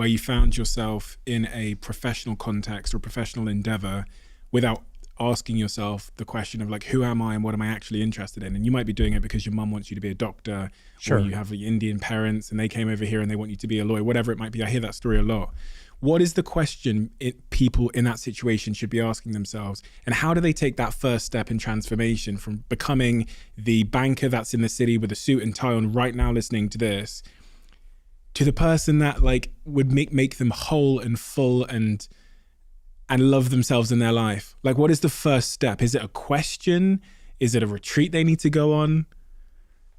where you found yourself in a professional context or professional endeavor without asking yourself the question of like, who am I and what am I actually interested in? And you might be doing it because your mum wants you to be a doctor, Sure. or you have Indian parents and they came over here and they want you to be a lawyer, whatever it might be. I hear that story a lot. What is the question people in that situation should be asking themselves? And how do they take that first step in transformation from becoming the banker that's in the city with a suit and tie on right now listening to this, to the person that like would make them whole and full and love themselves in their life? Like, what is the first step? Is it a question? Is it a retreat they need to go on?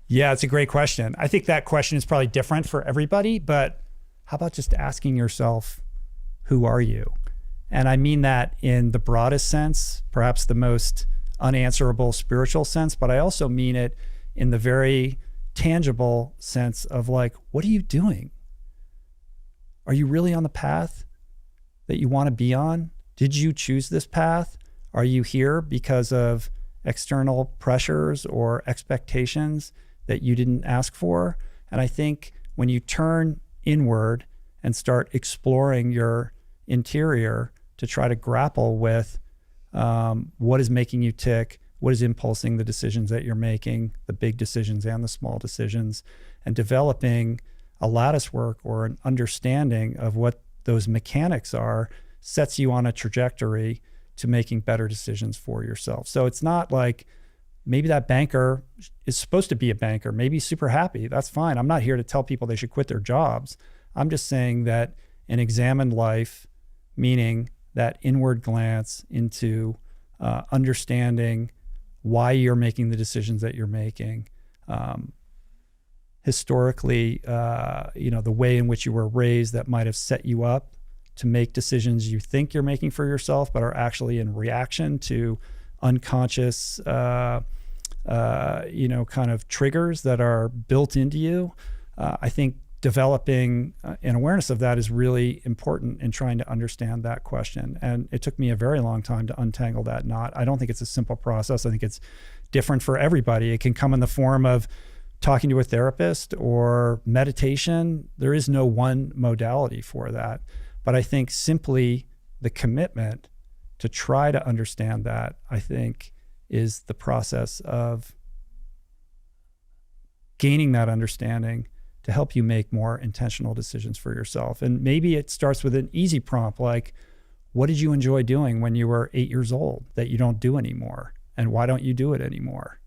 Yeah, it's a great question. I think that question is probably different for everybody, but how about just asking yourself, who are you? And I mean that in the broadest sense, perhaps the most unanswerable spiritual sense, but I also mean it in the very tangible sense of like, what are you doing? Are you really on the path that you want to be on? Did you choose this path? Are you here because of external pressures or expectations that you didn't ask for? And I think when you turn inward and start exploring your interior to try to grapple with what is making you tick, what is impulsing the decisions that you're making, the big decisions and the small decisions, and developing a lattice work or an understanding of what those mechanics are, sets you on a trajectory to making better decisions for yourself. So it's not like maybe that banker is supposed to be a banker, maybe he's super happy. That's fine. I'm not here to tell people they should quit their jobs. I'm just saying that an examined life, meaning that inward glance into understanding why you're making the decisions that you're making, historically, the way in which you were raised that might have set you up to make decisions you think you're making for yourself, but are actually in reaction to unconscious, kind of triggers that are built into you. I think developing an awareness of that is really important in trying to understand that question. And it took me a very long time to untangle that knot. I don't think it's a simple process. I think it's different for everybody. It can come in the form of talking to a therapist or meditation. There is no one modality for that. But I think simply the commitment to try to understand that, I think, is the process of gaining that understanding to help you make more intentional decisions for yourself. And maybe it starts with an easy prompt like, what did you enjoy doing when you were 8 years old that you don't do anymore? And why don't you do it anymore?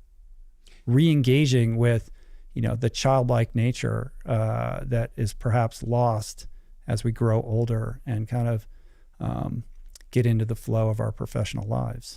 Re-engaging with, the childlike nature that is perhaps lost as we grow older and kind of get into the flow of our professional lives.